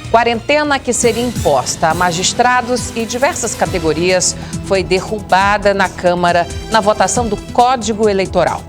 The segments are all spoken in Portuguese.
Quarentena que seria imposta a magistrados e diversas categorias foi derrubada na Câmara na votação do Código Eleitoral.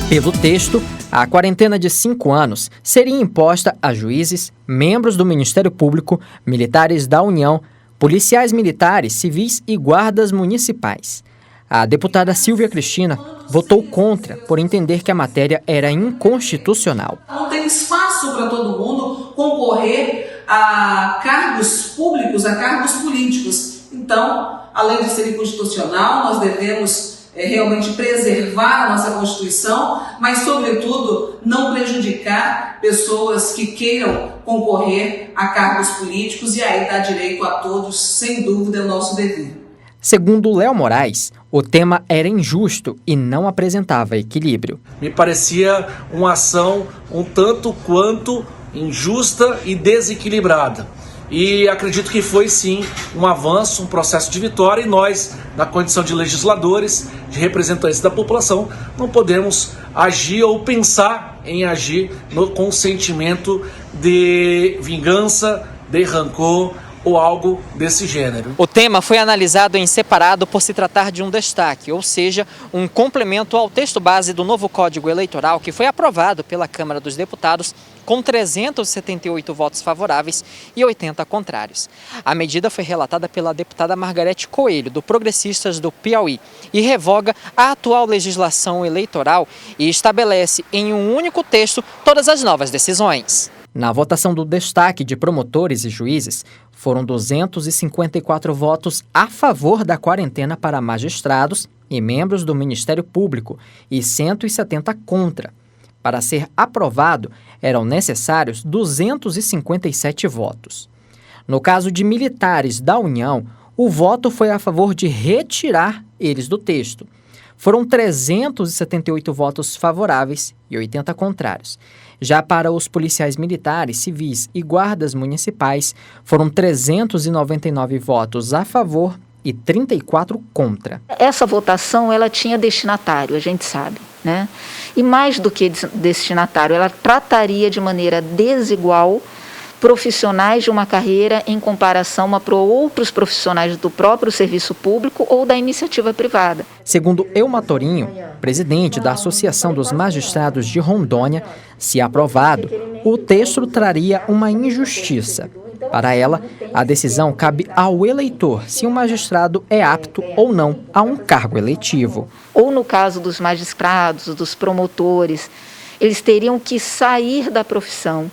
Pelo texto, a quarentena de 5 anos seria imposta a juízes, membros do Ministério Público, militares da União, policiais militares, civis e guardas municipais. A deputada Silvia Cristina votou contra por entender que a matéria era inconstitucional. Não tem espaço para todo mundo concorrer a cargos públicos, a cargos políticos. Então, além de ser inconstitucional, nós devemos realmente preservar a nossa Constituição, mas, sobretudo, não prejudicar pessoas que queiram concorrer a cargos políticos e aí dar direito a todos, sem dúvida, é o nosso dever. Segundo Léo Moraes, o tema era injusto e não apresentava equilíbrio. Me parecia uma ação um tanto quanto injusta e desequilibrada. E acredito que foi sim um avanço, um processo de vitória, e nós, na condição de legisladores, de representantes da população, não podemos agir ou pensar em agir com sentimento de vingança, de rancor ou algo desse gênero. O tema foi analisado em separado por se tratar de um destaque, ou seja, um complemento ao texto base do novo Código Eleitoral que foi aprovado pela Câmara dos Deputados com 378 votos favoráveis e 80 contrários. A medida foi relatada pela deputada Margarete Coelho, do Progressistas do Piauí, e revoga a atual legislação eleitoral e estabelece em um único texto todas as novas decisões. Na votação do destaque de promotores e juízes, foram 254 votos a favor da quarentena para magistrados e membros do Ministério Público e 170 contra. Para ser aprovado, eram necessários 257 votos. No caso de militares da União, o voto foi a favor de retirar eles do texto. Foram 378 votos favoráveis e 80 contrários. Já para os policiais militares, civis e guardas municipais, foram 399 votos a favor e 34 contra. Essa votação, ela tinha destinatário, a gente sabe, né? E mais do que destinatário, ela trataria de maneira desigual profissionais de uma carreira em comparação a outros profissionais do próprio serviço público ou da iniciativa privada. Segundo Elma Torinho, presidente da Associação dos Magistrados de Rondônia, se aprovado, o texto traria uma injustiça. Para ela, a decisão cabe ao eleitor se um magistrado é apto ou não a um cargo eletivo. Ou no caso dos magistrados, dos promotores, eles teriam que sair da profissão,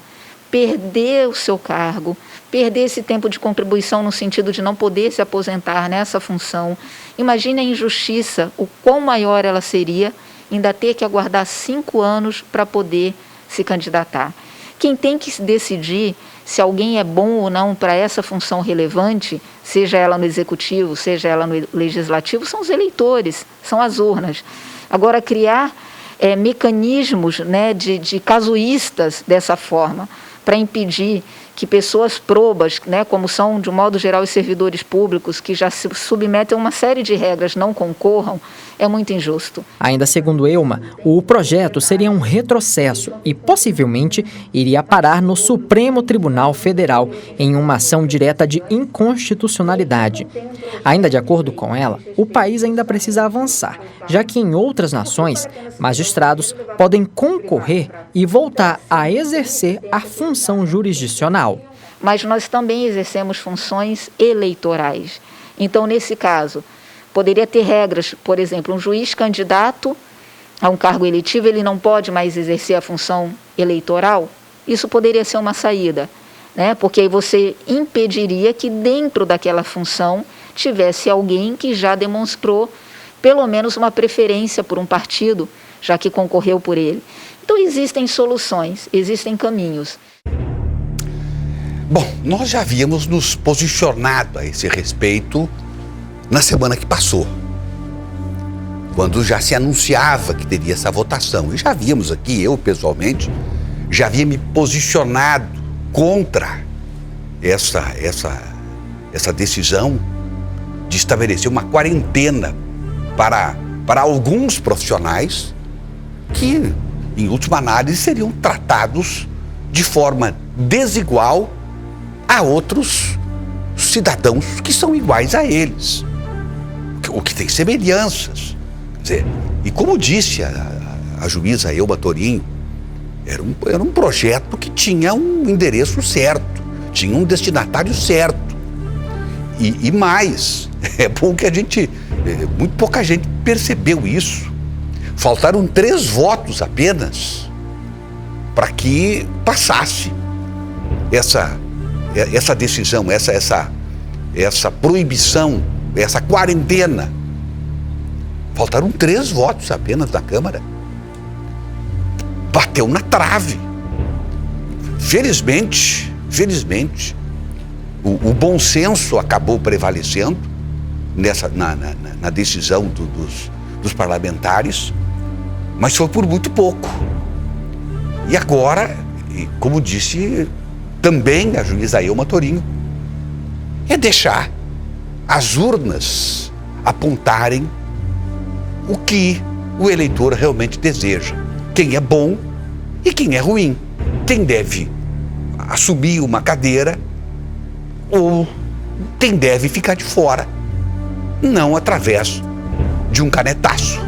perder o seu cargo, perder esse tempo de contribuição no sentido de não poder se aposentar nessa função. Imagine a injustiça, o quão maior ela seria, ainda ter que aguardar 5 anos para poder se candidatar. Quem tem que decidir se alguém é bom ou não para essa função relevante, seja ela no executivo, seja ela no legislativo, são os eleitores, são as urnas. Agora, criar mecanismos, né, de casuístas dessa forma, para impedir que pessoas probas, né, como são, de um modo geral, os servidores públicos, que já se submetem a uma série de regras, não concorram, é muito injusto. Ainda segundo Elma, o projeto seria um retrocesso e possivelmente iria parar no Supremo Tribunal Federal em uma ação direta de inconstitucionalidade. Ainda de acordo com ela, o país ainda precisa avançar, já que em outras nações, magistrados podem concorrer e voltar a exercer a função jurisdicional. Mas nós também exercemos funções eleitorais. Então, nesse caso, poderia ter regras, por exemplo, um juiz candidato a um cargo eletivo, ele não pode mais exercer a função eleitoral? Isso poderia ser uma saída, né? Porque aí você impediria que dentro daquela função tivesse alguém que já demonstrou pelo menos uma preferência por um partido, já que concorreu por ele. Então existem soluções, existem caminhos. Bom, nós já havíamos nos posicionado a esse respeito na semana que passou, quando já se anunciava que teria essa votação. E já víamos aqui, eu pessoalmente, já havia me posicionado contra essa decisão de estabelecer uma quarentena para alguns profissionais que, em última análise, seriam tratados de forma desigual a outros cidadãos que são iguais a eles, o que tem semelhanças. Quer dizer, e como disse a juíza Elba Torinho, era um projeto que tinha um endereço certo, tinha um destinatário certo. E mais, é bom que muito pouca gente percebeu isso. Faltaram 3 votos apenas para que passasse essa decisão, essa proibição, essa quarentena. Faltaram 3 votos apenas da Câmara. Bateu na trave. Felizmente, o bom senso acabou prevalecendo na decisão dos parlamentares, mas foi por muito pouco. E agora, como disse também a juíza Elba Torinho, é deixar as urnas apontarem o que o eleitor realmente deseja. Quem é bom e quem é ruim. Quem deve assumir uma cadeira ou quem deve ficar de fora. Não através de um canetaço.